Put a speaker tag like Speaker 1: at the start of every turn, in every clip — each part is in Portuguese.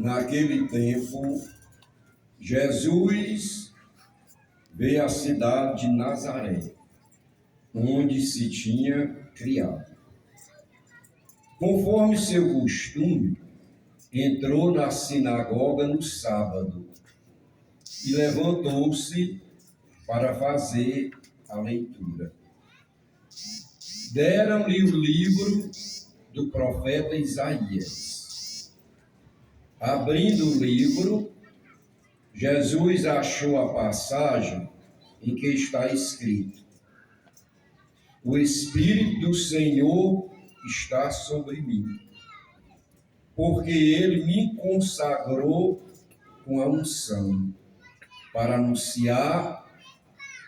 Speaker 1: Naquele tempo, Jesus veio à cidade de Nazaré, onde se tinha criado. Conforme seu costume, entrou na sinagoga no sábado e levantou-se para fazer a leitura. Deram-lhe o livro do profeta Isaías. Abrindo o livro, Jesus achou a passagem em que está escrito: O Espírito do Senhor está sobre mim, porque ele me consagrou com a unção para anunciar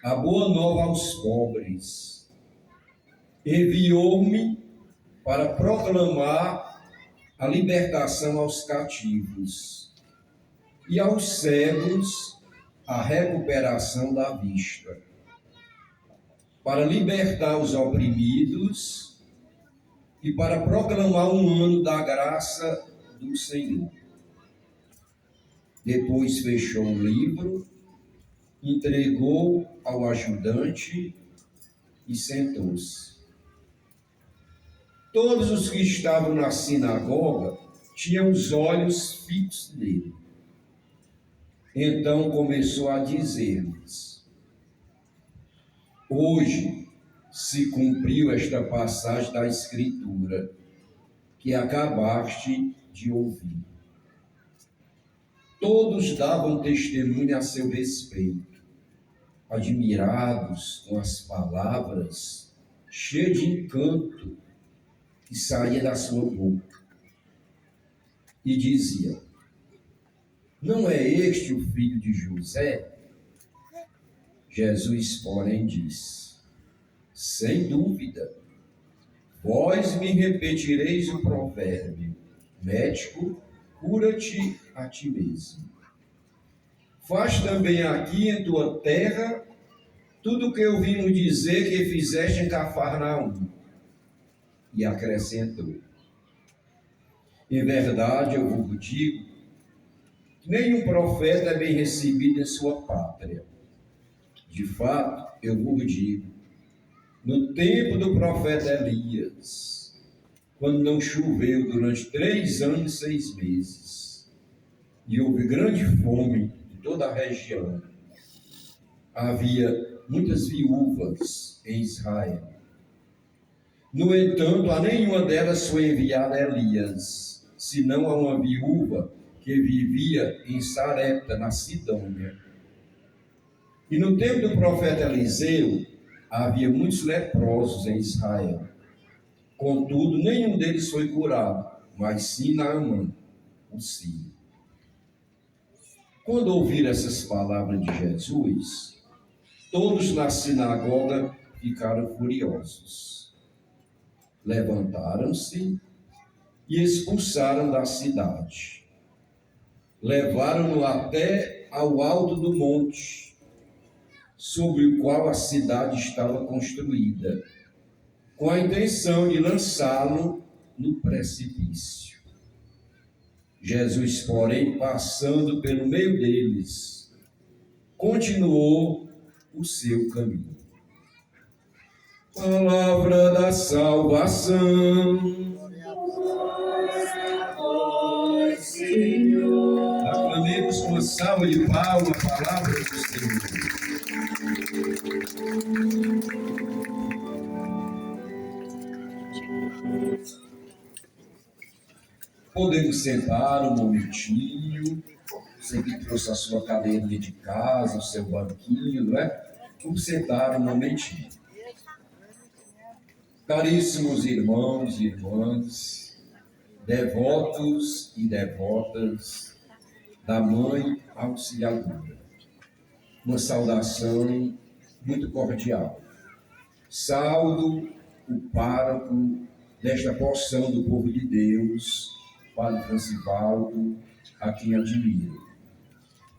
Speaker 1: a boa nova aos pobres. Enviou-me para proclamar a libertação aos cativos e aos cegos a recuperação da vista, para libertar os oprimidos e para proclamar um ano da graça do Senhor. Depois fechou o livro, entregou ao ajudante e sentou-se. Todos os que estavam na sinagoga tinham os olhos fixos nele. Então começou a dizer-lhes: Hoje se cumpriu esta passagem da Escritura que acabaste de ouvir. Todos davam testemunho a seu respeito, admirados com as palavras cheias de encanto que saía da sua boca. E diziam: Não é este o filho de José? Jesus, porém, disse: Sem dúvida, vós me repetireis o provérbio: médico, cura-te a ti mesmo. Faz também aqui em tua terra tudo o que ouvimos dizer que fizeste em Cafarnaum. E acrescentou: Em verdade eu vos digo que nenhum profeta é bem recebido em sua pátria. De fato, eu vos digo, no tempo do profeta Elias, quando não choveu durante 3 anos e 6 meses, e houve grande fome em toda a região, havia muitas viúvas em Israel. No entanto, a nenhuma delas foi enviada Elias, senão a uma viúva que vivia em Sarepta, na Sidônia. E no tempo do profeta Eliseu, havia muitos leprosos em Israel. Contudo, nenhum deles foi curado, mas sim Naamã, o sírio. Quando ouviram essas palavras de Jesus, todos na sinagoga ficaram furiosos. Levantaram-se e expulsaram da cidade. Levaram-no até ao alto do monte, sobre o qual a cidade estava construída, com a intenção de lançá-lo no precipício. Jesus, porém, passando pelo meio deles, continuou o seu caminho. Palavra da salvação. Senhor. Aclamemos com uma salva de palmas a palavra do Senhor. Podemos sentar um momentinho. Você que trouxe a sua cadeirinha de casa, o seu banquinho, não é? Vamos sentar um momentinho. Caríssimos irmãos e irmãs, devotos e devotas da Mãe Auxiliadora, uma saudação muito cordial. Saúdo o pároco desta porção do povo de Deus, Padre Francivaldo, a quem admiro.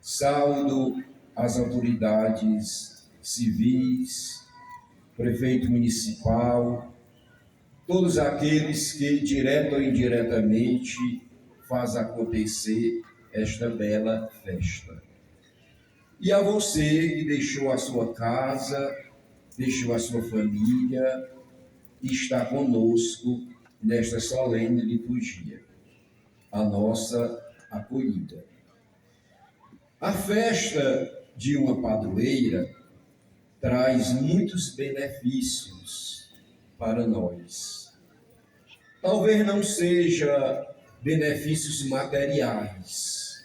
Speaker 1: Saúdo as autoridades civis, prefeito municipal, todos aqueles que, direta ou indiretamente, faz acontecer esta bela festa. E a você que deixou a sua casa, deixou a sua família e está conosco nesta solene liturgia, a nossa acolhida. A festa de uma padroeira traz muitos benefícios para nós. Talvez não seja benefícios materiais,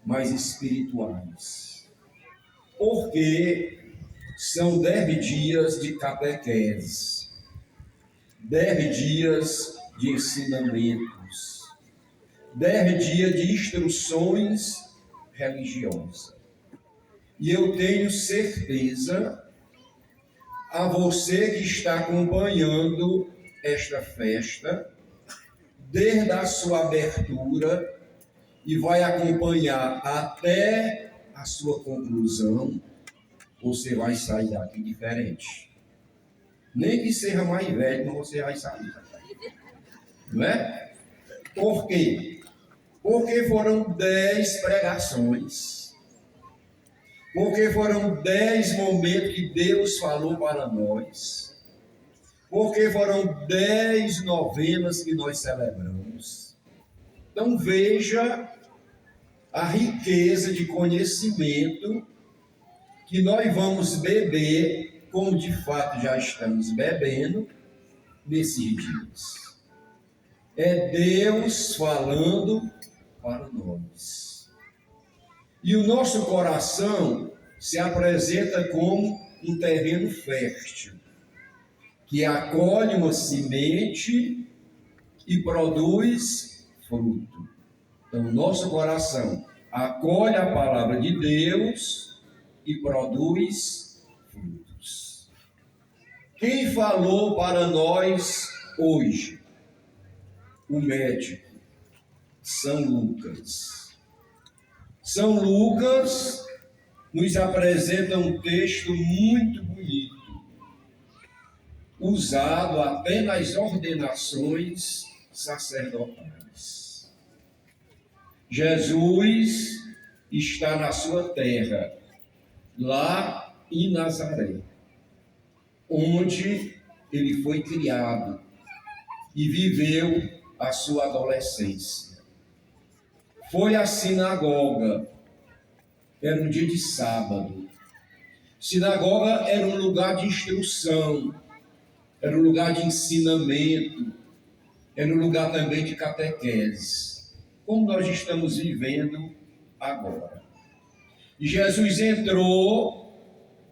Speaker 1: mas espirituais. Porque são 10 dias de catequese, 10 dias de ensinamentos, 10 dias de instruções religiosas. E eu tenho certeza, a você que está acompanhando esta festa, desde a sua abertura, e vai acompanhar até a sua conclusão, você vai sair daqui diferente. Nem que seja mais velho, mas você vai sair. Não é? Por quê? Porque foram 10 pregações. Porque foram 10 momentos que Deus falou para nós. Porque foram 10 novenas que nós celebramos. Então veja a riqueza de conhecimento que nós vamos beber, como de fato já estamos bebendo, nesses dias. É Deus falando para nós. E o nosso coração se apresenta como um terreno fértil, que acolhe uma semente e produz fruto. Então, o nosso coração acolhe a palavra de Deus e produz frutos. Quem falou para nós hoje? O médico, São Lucas. São Lucas nos apresenta um texto muito bonito, usado até nas ordenações sacerdotais. Jesus está na sua terra, lá em Nazaré, onde ele foi criado e viveu a sua adolescência. Foi à sinagoga, era um dia de sábado. Sinagoga era um lugar de instrução, era um lugar de ensinamento, era um lugar também de catequese, como nós estamos vivendo agora. E Jesus entrou,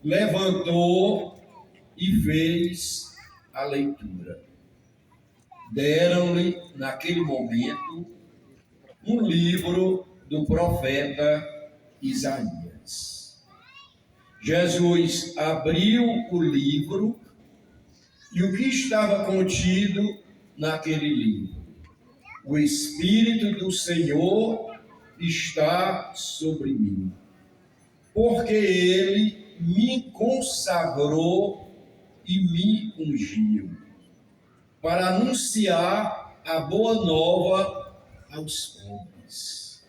Speaker 1: levantou e fez a leitura. Deram-lhe, naquele momento, um livro do profeta Isaías. Jesus abriu o livro e o que estava contido naquele livro? O Espírito do Senhor está sobre mim, porque Ele me consagrou e me ungiu, para anunciar a boa nova aos pobres.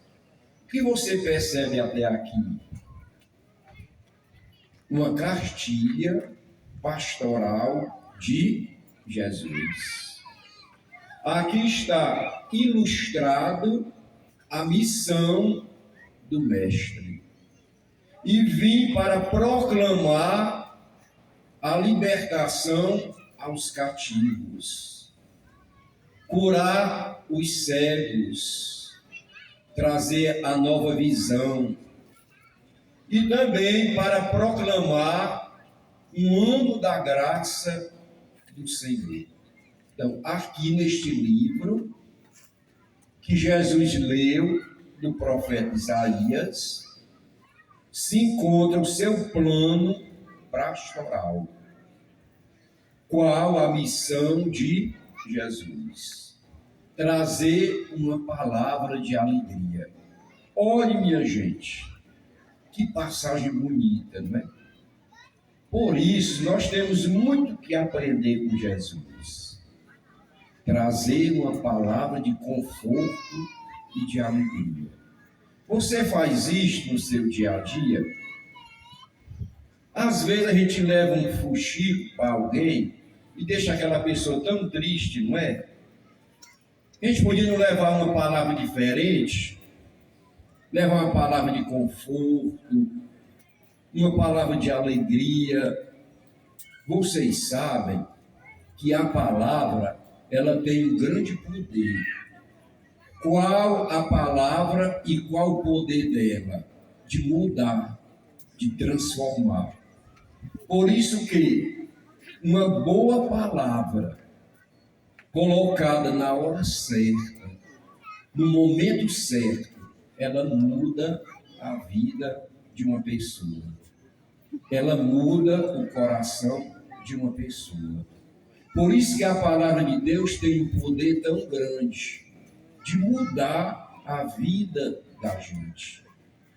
Speaker 1: O que você percebe até aqui? Uma cartilha pastoral de Jesus. Aqui está ilustrado a missão do Mestre. E vim para proclamar a libertação aos cativos, curar os cegos, trazer a nova visão, e também para proclamar um ano da graça do Senhor. Então, aqui neste livro que Jesus leu do profeta Isaías, se encontra o seu plano pastoral. Qual a missão de Jesus? Trazer uma palavra de alegria. Olhe, minha gente, que passagem bonita, não é? Por isso, nós temos muito que aprender com Jesus. Trazer uma palavra de conforto e de alegria. Você faz isto no seu dia a dia? Às vezes a gente leva um fuxico para alguém e deixa aquela pessoa tão triste, não é? A gente podia não levar uma palavra diferente, levar uma palavra de conforto, uma palavra de alegria. Vocês sabem que a palavra, ela tem um grande poder. Qual a palavra e qual o poder dela? De mudar, de transformar. Por isso que uma boa palavra, colocada na hora certa, no momento certo, ela muda a vida de uma pessoa. Ela muda o coração de uma pessoa. Por isso que a palavra de Deus tem um poder tão grande de mudar a vida da gente,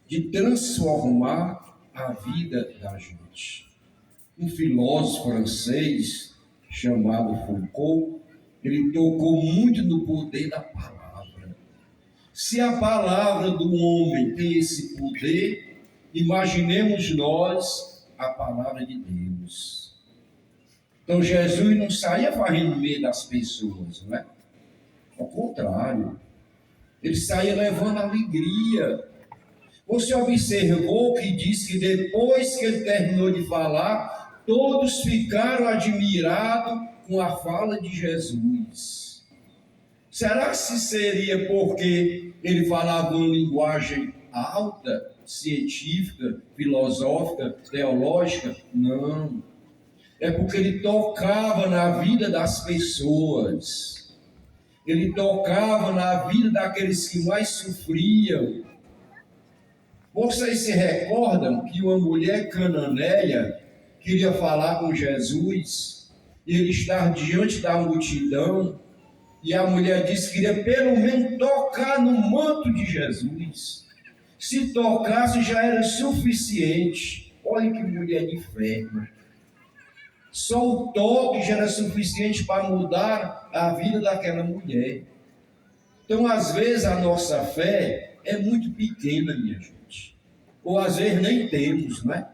Speaker 1: de transformar a vida da gente. Um filósofo francês chamado Foucault, ele tocou muito no poder da palavra. Se a palavra do homem tem esse poder, imaginemos nós a palavra de Deus. Então Jesus não saía varrendo no meio das pessoas, não é? Ao contrário, ele saía levando alegria. Você observou que diz que depois que ele terminou de falar, todos ficaram admirados com a fala de Jesus. Será que seria porque ele falava uma linguagem alta, científica, filosófica, teológica? Não. É porque ele tocava na vida das pessoas. Ele tocava na vida daqueles que mais sofriam. Vocês se recordam que uma mulher cananeia queria falar com Jesus, e ele estava diante da multidão, e a mulher disse que queria pelo menos tocar no manto de Jesus. Se tocasse já era suficiente. Olha que mulher de fé. Só o toque já era suficiente para mudar a vida daquela mulher. Então, às vezes, a nossa fé é muito pequena, minha gente. Ou às vezes nem temos, não é?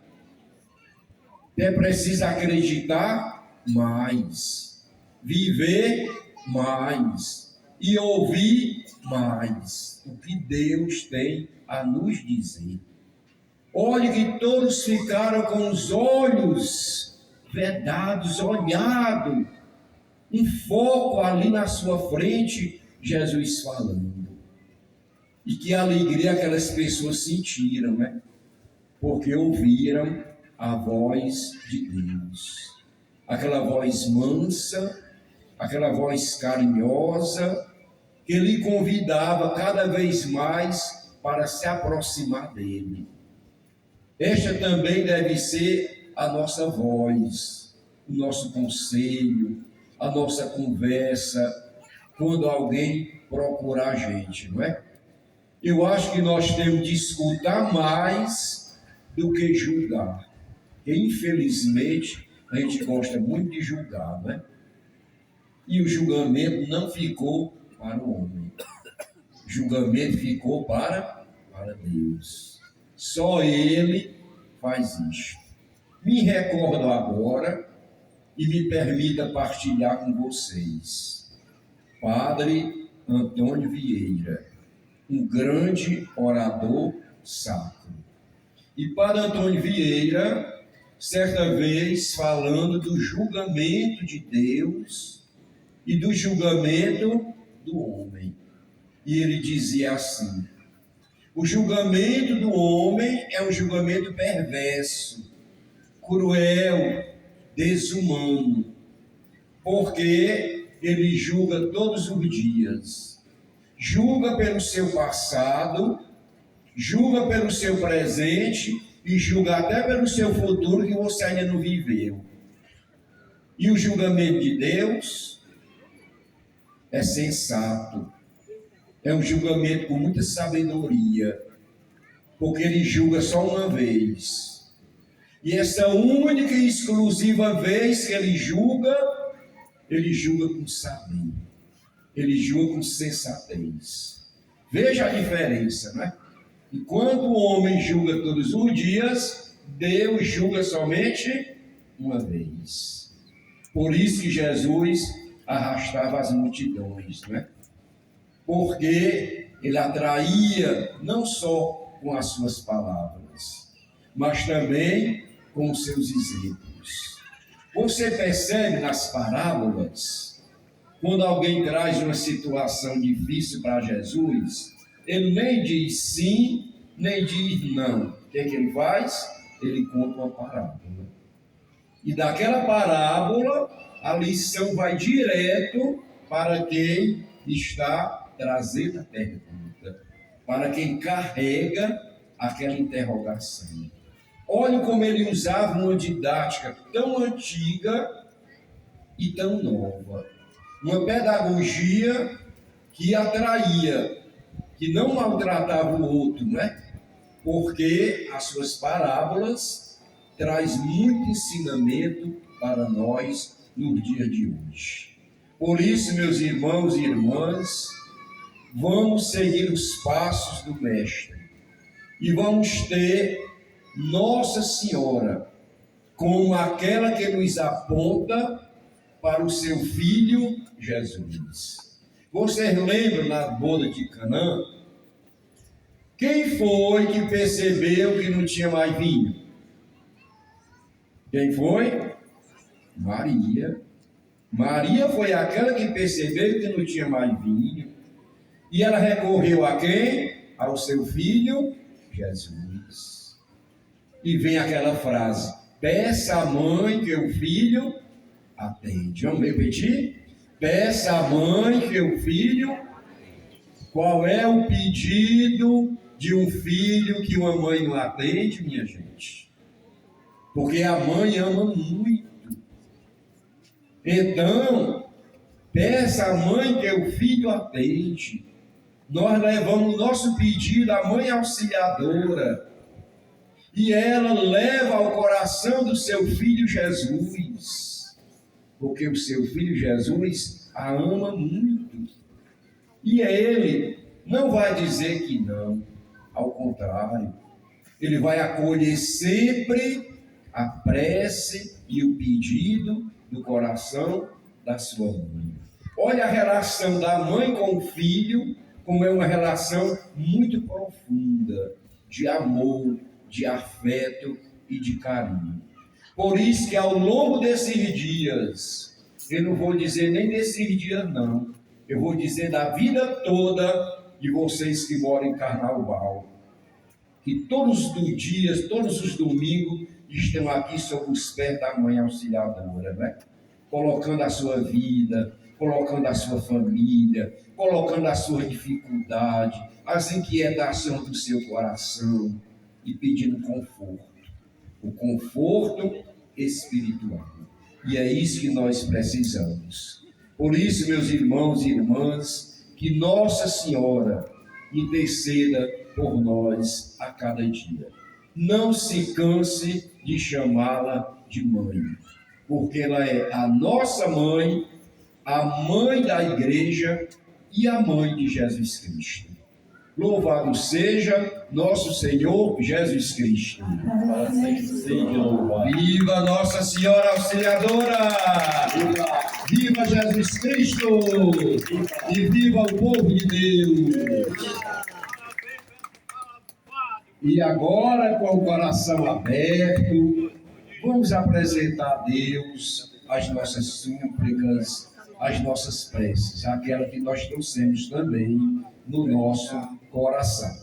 Speaker 1: É preciso acreditar mais, viver mais e ouvir mais o que Deus tem a nos dizer. Olhe que todos ficaram com os olhos vedados, olhado, um foco ali na sua frente, Jesus falando. E que alegria aquelas pessoas sentiram, né? Porque ouviram a voz de Deus. Aquela voz mansa, aquela voz carinhosa, que lhe convidava cada vez mais para se aproximar dele. Esta também deve ser a nossa voz, o nosso conselho, a nossa conversa, quando alguém procurar a gente, não é? Eu acho que nós temos de escutar mais do que julgar. E, infelizmente, a gente gosta muito de julgar, não é? E o julgamento não ficou para o homem. O julgamento ficou para Deus. Só Ele faz isto. Me recordo agora e me permita partilhar com vocês. Padre Antônio Vieira, um grande orador sacro. E Padre Antônio Vieira, certa vez, falando do julgamento de Deus e do julgamento do homem. E ele dizia assim: o julgamento do homem é um julgamento perverso, cruel, desumano, porque ele julga todos os dias. Julga pelo seu passado, julga pelo seu presente e julga até pelo seu futuro que você ainda não viveu. E o julgamento de Deus é sensato, é um julgamento com muita sabedoria, porque ele julga só uma vez. E essa única e exclusiva vez que ele julga com saber, ele julga com sensatez. Veja a diferença, né? Enquanto o homem julga todos os dias, Deus julga somente uma vez. Por isso que Jesus arrastava as multidões, né? Porque ele atraía não só com as suas palavras, mas também com os seus exemplos. Você percebe nas parábolas, quando alguém traz uma situação difícil para Jesus, ele nem diz sim, nem diz não. O que é que ele faz? Ele conta uma parábola. E daquela parábola, a lição vai direto para quem está trazendo a pergunta, para quem carrega aquela interrogação. Olhe como ele usava uma didática tão antiga e tão nova. Uma pedagogia que atraía, que não maltratava o outro, né? Porque as suas parábolas traz muito ensinamento para nós no dia de hoje. Por isso, meus irmãos e irmãs, vamos seguir os passos do Mestre e vamos ter Nossa Senhora como aquela que nos aponta para o seu Filho Jesus. Vocês lembram na boda de Canaã? Quem foi que percebeu que não tinha mais vinho? Quem foi? Maria. Maria foi aquela que percebeu que não tinha mais vinho. E ela recorreu a quem? Ao seu Filho Jesus. E vem aquela frase: peça à mãe que o filho atende. Vamos repetir? Peça à mãe que o filho. Qual é o pedido de um filho que uma mãe não atende, minha gente? Porque a mãe ama muito. Então, peça à mãe que o filho atende. Nós levamos o nosso pedido à mãe auxiliadora. E ela leva ao coração do seu filho Jesus. Porque o seu filho Jesus a ama muito. E ele não vai dizer que não. Ao contrário, ele vai acolher sempre a prece e o pedido do coração da sua mãe. Olha a relação da mãe com o filho, como é uma relação muito profunda, de amor, de afeto e de carinho. Por isso que ao longo desses dias, eu não vou dizer nem desses dias não, eu vou dizer da vida toda de vocês que moram em Carnaval, que todos os dias, todos os domingos, estão aqui sob os pés da mãe auxiliadora, né? Colocando a sua vida, colocando a sua família, colocando a sua dificuldade, as inquietações do seu coração e pedindo conforto, o conforto espiritual. E é isso que nós precisamos. Por isso, meus irmãos e irmãs, que Nossa Senhora interceda por nós a cada dia. Não se canse de chamá-la de mãe, porque ela é a nossa mãe, a mãe da igreja e a mãe de Jesus Cristo. Louvado seja nosso Senhor Jesus Cristo. Viva Nossa Senhora Auxiliadora! Viva Jesus Cristo! E viva o povo de Deus! E agora, com o coração aberto, vamos apresentar a Deus as nossas súplicas, as nossas preces, aquela que nós trouxemos também no nosso coração.